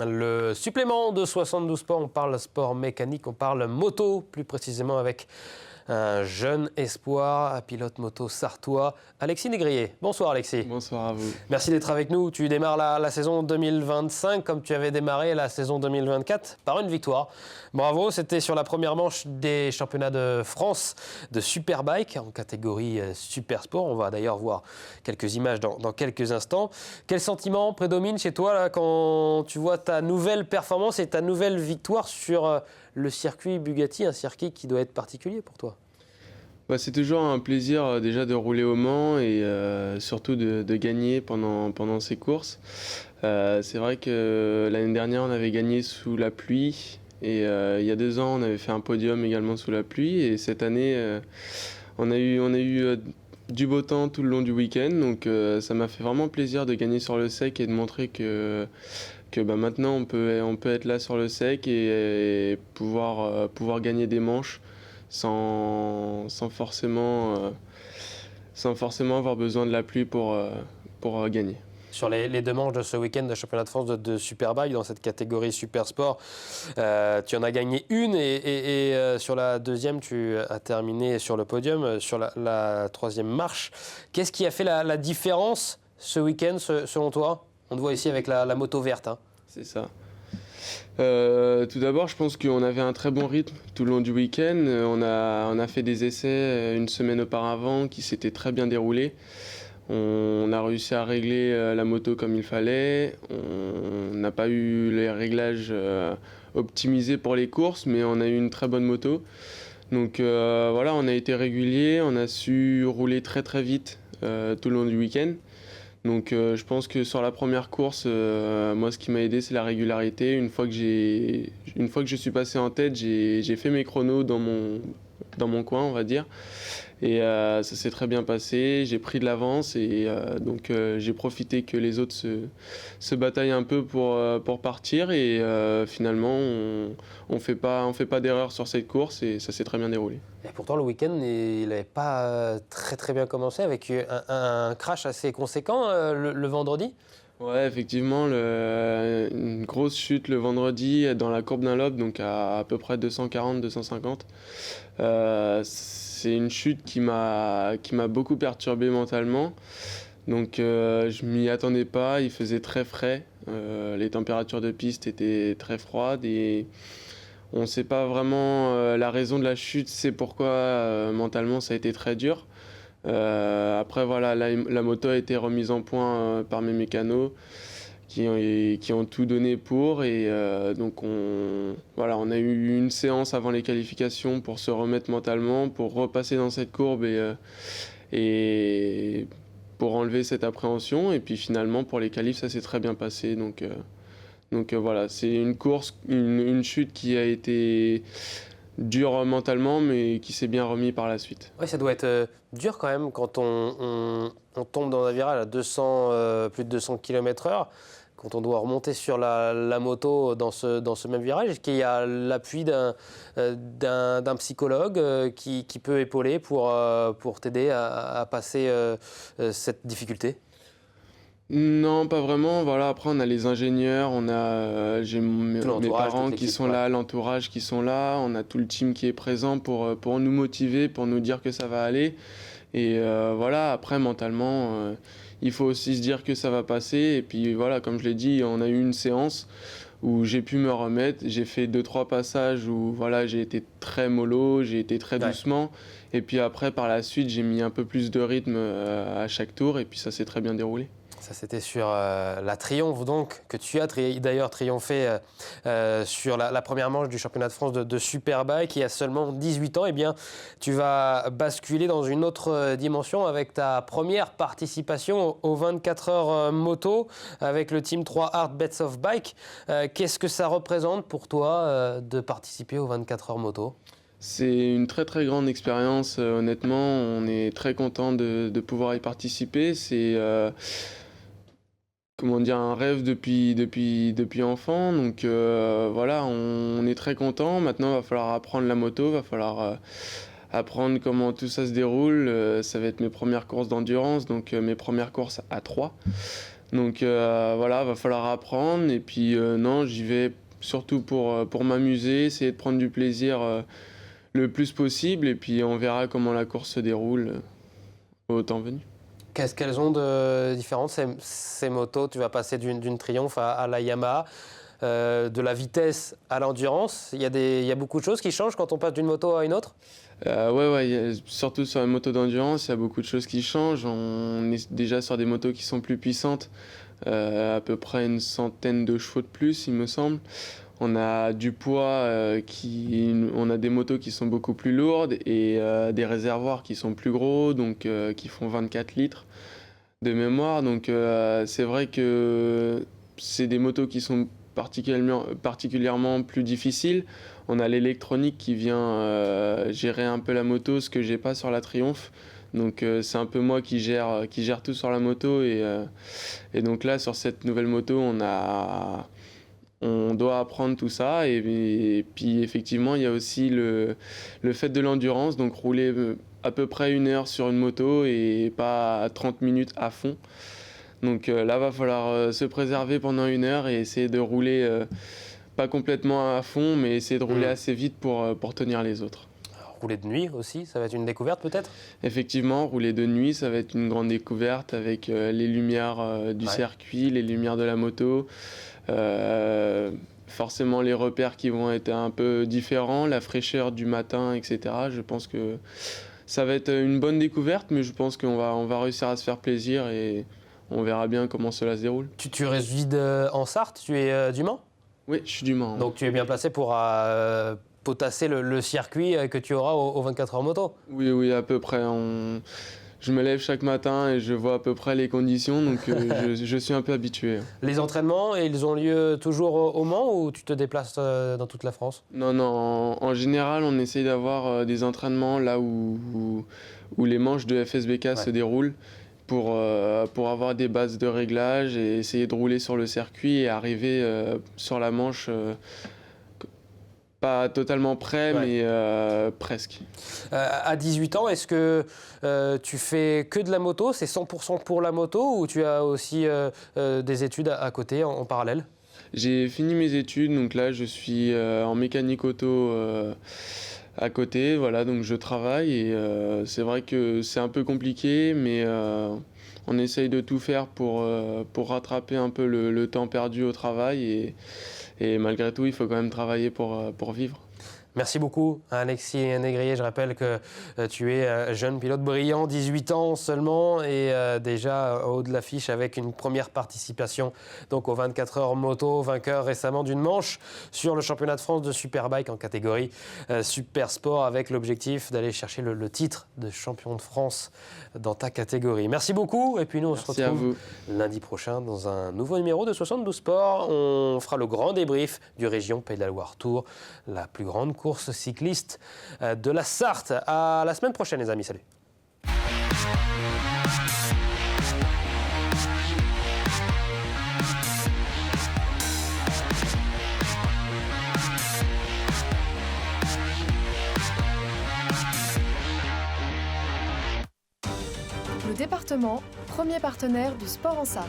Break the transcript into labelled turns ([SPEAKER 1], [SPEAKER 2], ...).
[SPEAKER 1] Le supplément de 72 Sport, on parle sport mécanique, on parle moto, plus précisément avec un jeune espoir, un pilote moto sartois, Alexis Négrier. Bonsoir Alexis.
[SPEAKER 2] Bonsoir à vous.
[SPEAKER 1] Merci d'être avec nous. Tu démarres la saison 2025 comme tu avais démarré la saison 2024 par une victoire. Bravo, c'était sur la première manche des championnats de France de Superbike en catégorie Super Sport. On va d'ailleurs voir quelques images dans quelques instants. Quel sentiment prédomine chez toi là, quand tu vois ta nouvelle performance et ta nouvelle victoire sur le circuit Bugatti, un circuit qui doit être particulier pour toi?
[SPEAKER 2] C'est toujours un plaisir déjà de rouler au Mans et surtout de gagner pendant ces courses. C'est vrai que l'année dernière on avait gagné sous la pluie et il y a 2 ans on avait fait un podium également sous la pluie et cette année on a eu du beau temps tout le long du week-end, donc ça m'a fait vraiment plaisir de gagner sur le sec et de montrer que maintenant on peut être là sur le sec et pouvoir gagner des manches sans forcément avoir besoin de la pluie pour gagner.
[SPEAKER 1] Sur les 2 manches de ce week-end de championnat de France de Superbike, dans cette catégorie Super Sport, tu en as gagné une et sur la deuxième, tu as terminé sur le podium, sur la troisième marche. Qu'est-ce qui a fait la différence ce week-end selon toi? On te voit ici avec la moto verte. Hein.
[SPEAKER 2] C'est ça. Tout d'abord, je pense qu'on avait un très bon rythme tout le long du week-end. On a fait des essais une semaine auparavant qui s'étaient très bien déroulés. On a réussi à régler la moto comme il fallait. On n'a pas eu les réglages optimisés pour les courses, mais on a eu une très bonne moto. Donc voilà, on a été régulier, on a su rouler très très vite tout le long du week-end. Donc je pense que sur la première course, moi ce qui m'a aidé c'est la régularité. Une fois que je suis passé en tête, j'ai fait mes chronos dans mon coin, on va dire. Et ça s'est très bien passé, j'ai pris de l'avance et donc j'ai profité que les autres se bataillent un peu pour partir et finalement on fait pas d'erreur sur cette course et ça s'est très bien déroulé.
[SPEAKER 1] Et pourtant, le week-end, il n'avait pas très très bien commencé avec un crash assez conséquent le vendredi.
[SPEAKER 2] Ouais, effectivement, une grosse chute le vendredi dans la courbe d'un lobe, donc à peu près 240-250. C'est une chute qui m'a beaucoup perturbé mentalement. Donc je m'y attendais pas, il faisait très frais, les températures de piste étaient très froides et on ne sait pas vraiment la raison de la chute, c'est pourquoi mentalement ça a été très dur. Après voilà, la moto a été remise en point par mes mécanos qui ont tout donné pour et donc on a eu une séance avant les qualifications pour se remettre mentalement, pour repasser dans cette courbe et pour enlever cette appréhension et puis finalement pour les qualifs ça s'est très bien passé donc voilà, c'est une course, une chute qui a été dur mentalement, mais qui s'est bien remis par la suite.
[SPEAKER 1] Oui, ça doit être dur quand même quand on tombe dans un virage à 200, plus de 200 km/h, quand on doit remonter sur la moto dans ce même virage. Est-ce qu'il y a l'appui d'un psychologue qui peut épauler pour t'aider à passer cette difficulté?
[SPEAKER 2] Non, pas vraiment. Voilà, après, on a les ingénieurs, j'ai mes parents qui sont là, l'entourage qui sont là, on a tout le team qui est présent pour nous motiver, pour nous dire que ça va aller. Et voilà, après, mentalement, il faut aussi se dire que ça va passer. Et puis voilà, comme je l'ai dit, on a eu une séance où j'ai pu me remettre. J'ai fait 2-3 passages où voilà, j'ai été très mollo, j'ai été très doucement. Et puis après, par la suite, j'ai mis un peu plus de rythme à chaque tour et puis ça s'est très bien déroulé.
[SPEAKER 1] Ça, c'était sur la Triomphe, donc, que tu as d'ailleurs triomphé sur la première manche du championnat de France de Superbike. Il y a seulement 18 ans, eh bien, tu vas basculer dans une autre dimension avec ta première participation aux 24 heures moto avec le Team 3 Art Bets of Bike. Qu'est-ce que ça représente pour toi de participer aux 24 heures moto ?
[SPEAKER 2] C'est une très très grande expérience, honnêtement, on est très content de pouvoir y participer. C'est un rêve depuis enfant, donc voilà, on est très content. Maintenant, il va falloir apprendre la moto, il va falloir apprendre comment tout ça se déroule. Ça va être mes premières courses d'endurance, donc mes premières courses à 3. Donc voilà, va falloir apprendre. Et puis non, j'y vais surtout pour m'amuser, essayer de prendre du plaisir le plus possible. Et puis on verra comment la course se déroule au temps venu.
[SPEAKER 1] Qu'est-ce qu'elles ont de différentes ces motos? Tu vas passer d'une Triumph à la Yamaha, de la vitesse à l'endurance. Il y a beaucoup de choses qui changent quand on passe d'une moto à une autre?
[SPEAKER 2] Ouais, surtout sur les motos d'endurance, il y a beaucoup de choses qui changent. On est déjà sur des motos qui sont plus puissantes, à peu près une centaine de chevaux de plus, il me semble. On a du poids, on a des motos qui sont beaucoup plus lourdes et des réservoirs qui sont plus gros, donc qui font 24 litres de mémoire. Donc c'est vrai que c'est des motos qui sont particulièrement plus difficiles. On a l'électronique qui vient gérer un peu la moto, ce que j'ai pas sur la Triumph. Donc c'est un peu moi qui gère tout sur la moto et donc là sur cette nouvelle moto on doit apprendre tout ça et puis effectivement il y a aussi le fait de l'endurance, donc rouler à peu près 1 heure sur une moto et pas 30 minutes à fond. Donc là va falloir se préserver pendant 1 heure et essayer de rouler pas complètement à fond mais essayer de rouler assez vite pour tenir les autres.
[SPEAKER 1] Rouler de nuit aussi, ça va être une découverte peut-être?
[SPEAKER 2] Effectivement, rouler de nuit, ça va être une grande découverte avec les lumières du circuit, les lumières de la moto. Forcément les repères qui vont être un peu différents, la fraîcheur du matin, etc. Je pense que ça va être une bonne découverte, mais je pense on va réussir à se faire plaisir et on verra bien comment cela se déroule.
[SPEAKER 1] Tu résides en Sarthe, tu es du Mans?
[SPEAKER 2] Oui, je suis du Mans.
[SPEAKER 1] Donc tu es bien placé pour potasser le circuit que tu auras aux 24 heures moto?
[SPEAKER 2] Oui, à peu près. Je me lève chaque matin et je vois à peu près les conditions, donc je suis un peu habitué.
[SPEAKER 1] Les entraînements, ils ont lieu toujours au Mans ou tu te déplaces dans toute la France?
[SPEAKER 2] Non, en général, on essaye d'avoir des entraînements là où les manches de FSBK se déroulent pour avoir des bases de réglage et essayer de rouler sur le circuit et arriver sur la manche pas totalement prêt, mais presque.
[SPEAKER 1] À 18 ans, est-ce que tu fais que de la moto? C'est 100% pour la moto ou tu as aussi des études à côté, en parallèle?
[SPEAKER 2] J'ai fini mes études, donc là je suis en mécanique auto à côté, voilà, donc je travaille et c'est vrai que c'est un peu compliqué, mais on essaye de tout faire pour rattraper un peu le temps perdu au travail et malgré tout il faut quand même travailler pour vivre.
[SPEAKER 1] Merci beaucoup, Alexis Négrier. Je rappelle que tu es jeune pilote brillant, 18 ans seulement, et déjà au haut de l'affiche avec une première participation donc aux 24 heures moto, vainqueur récemment d'une manche sur le championnat de France de Superbike en catégorie Super Sport, avec l'objectif d'aller chercher le titre de champion de France dans ta catégorie. Merci beaucoup, et puis nous on se retrouve lundi prochain dans un nouveau numéro de 72 Sport. On fera le grand débrief du Région Pays de la Loire Tour, la plus grande course cycliste de la Sarthe. À la semaine prochaine les amis, salut.
[SPEAKER 3] Le département, premier partenaire du sport en Sarthe.